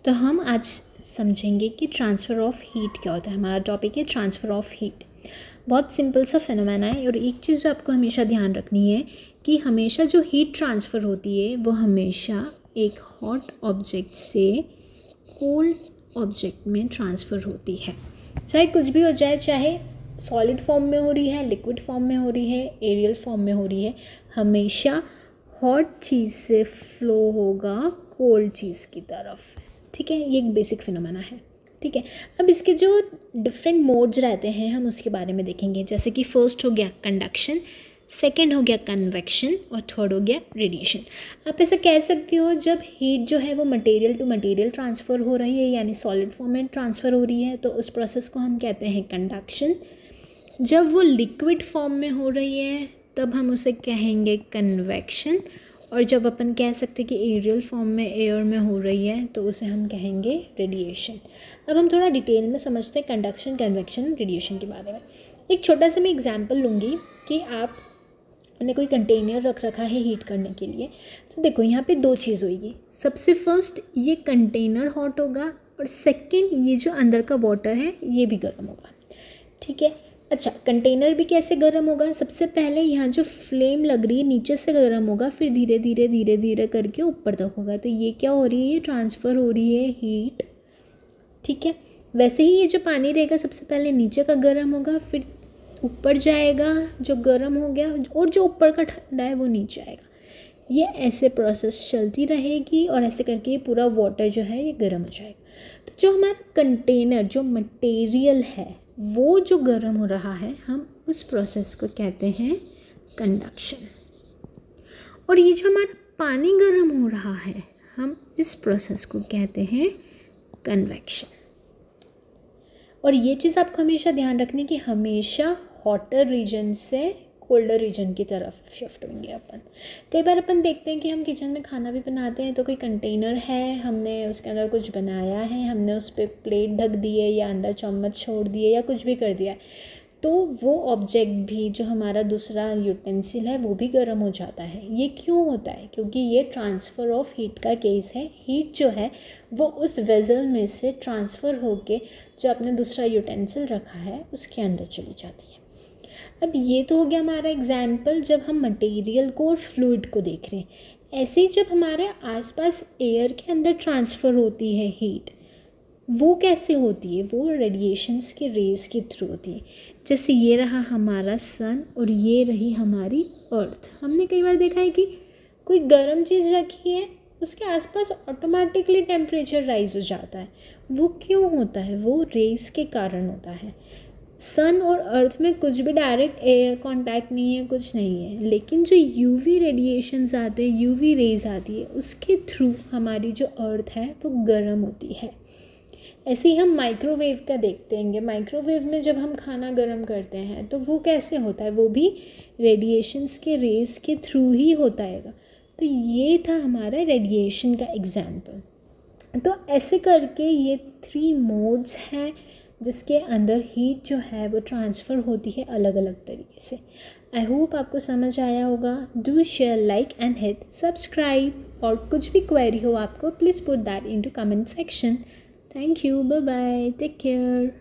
तो हम आज समझेंगे कि ट्रांसफ़र ऑफ हीट क्या होता है। हमारा टॉपिक है ट्रांसफ़र ऑफ हीट। बहुत सिंपल सा फिनोमेना है। और एक चीज़ जो आपको हमेशा ध्यान रखनी है कि हमेशा जो हीट ट्रांसफ़र होती है वो हमेशा एक हॉट ऑब्जेक्ट से कोल्ड ऑब्जेक्ट में ट्रांसफ़र होती है। चाहे कुछ भी हो जाए, चाहे सॉलिड फॉर्म में हो रही है, लिक्विड फॉर्म में हो रही है, एरियल फॉर्म में हो रही है, हमेशा हॉट चीज़ से फ्लो होगा कोल्ड चीज़ की तरफ। ठीक है, ये एक बेसिक फिनोमेना है। ठीक है, अब इसके जो डिफरेंट मोड्स रहते हैं हम उसके बारे में देखेंगे। जैसे कि फर्स्ट हो गया कंडक्शन, सेकंड हो गया कन्वेक्शन और थर्ड हो गया रेडिएशन। आप ऐसा कह सकते हो जब हीट जो है वो मटेरियल टू मटेरियल ट्रांसफ़र हो रही है, यानी सॉलिड फॉर्म में ट्रांसफ़र हो रही है, तो उस प्रोसेस को हम कहते हैं कंडक्शन। जब वो लिक्विड फॉर्म में हो रही है तब हम उसे कहेंगे कन्वेक्शन। और जब अपन कह सकते हैं कि एरियल फॉर्म में एयर में हो रही है तो उसे हम कहेंगे रेडिएशन। अब हम थोड़ा डिटेल में समझते हैं कंडक्शन, कन्वेक्शन, रेडिएशन के बारे में। एक छोटा सा मैं एग्जांपल लूँगी कि आपने कोई कंटेनर रख रखा है हीट करने के लिए। तो देखो यहाँ पे दो चीज़ होगी। सबसे फर्स्ट ये कंटेनर हॉट होगा और सेकेंड ये जो अंदर का वाटर है ये भी गर्म होगा। ठीक है, अच्छा कंटेनर भी कैसे गर्म होगा? सबसे पहले यहाँ जो फ्लेम लग रही है नीचे से गर्म होगा, फिर धीरे धीरे धीरे धीरे करके ऊपर तक होगा। तो ये क्या हो रही है? ये ट्रांसफ़र हो रही है हीट। ठीक है, वैसे ही ये जो पानी रहेगा सबसे पहले नीचे का गर्म होगा, फिर ऊपर जाएगा जो गर्म हो गया, और जो ऊपर का ठंडा है वो नीचे आएगा। ये ऐसे प्रोसेस चलती रहेगी और ऐसे करके ये पूरा वाटर जो है ये गर्म हो जाएगा। तो जो हमारा कंटेनर, जो मटेरियल है, वो जो गर्म हो रहा है, हम उस प्रोसेस को कहते हैं कंडक्शन। और ये जो हमारा पानी गर्म हो रहा है, हम इस प्रोसेस को कहते हैं कन्वेक्शन। और ये चीज़ आपको हमेशा ध्यान रखनी कि हमेशा हॉटर रीजन से कोल्डर रीजन की तरफ शिफ्ट होंगे अपन। कई बार अपन देखते हैं कि हम किचन में खाना भी बनाते हैं तो कोई कंटेनर है, हमने उसके अंदर कुछ बनाया है, हमने उस पर प्लेट ढक दी है या अंदर चम्मच छोड़ दिए या कुछ भी कर दिया है, तो वो ऑब्जेक्ट भी जो हमारा दूसरा यूटेंसिल है वो भी गर्म हो जाता है। ये क्यों होता है? क्योंकि ये ट्रांसफ़र ऑफ हीट का केस है। हीट जो है वो उस वेसल में से ट्रांसफ़र होके जो आपने दूसरा यूटेंसिल रखा है उसके अंदर चली जाती है। अब ये तो हो गया हमारा एग्जाम्पल जब हम मटेरियल को और फ्लूइड को देख रहे हैं। ऐसे ही जब हमारे आसपास एयर के अंदर ट्रांसफ़र होती है हीट, वो कैसे होती है? वो रेडिएशंस के रेज़ के थ्रू होती है। जैसे ये रहा हमारा सन और ये रही हमारी अर्थ। हमने कई बार देखा है कि कोई गर्म चीज़ रखी है, उसके आसपास ऑटोमेटिकली टेम्परेचर राइज हो जाता है। वो क्यों होता है? वो रेज़ के कारण होता है। सन और अर्थ में कुछ भी डायरेक्ट एयर कांटेक्ट नहीं है, कुछ नहीं है, लेकिन जो यूवी रेडिएशंस आते हैं, यूवी रेज आती है, उसके थ्रू हमारी जो अर्थ है वो गर्म होती है। ऐसे ही हम माइक्रोवेव का देखते हैं। माइक्रोवेव में जब हम खाना गर्म करते हैं तो वो कैसे होता है? वो भी रेडिएशंस के रेज के थ्रू ही होता है। तो ये था हमारा रेडिएशन का एग्जाम्पल। तो ऐसे करके ये 3 मोड्स हैं जिसके अंदर हीट जो है वो ट्रांसफ़र होती है अलग अलग तरीके से। आई होप आपको समझ आया होगा। Do share, like and hit subscribe. और कुछ भी क्वेरी हो आपको, please put that into comment section. Thank you, bye bye, take care.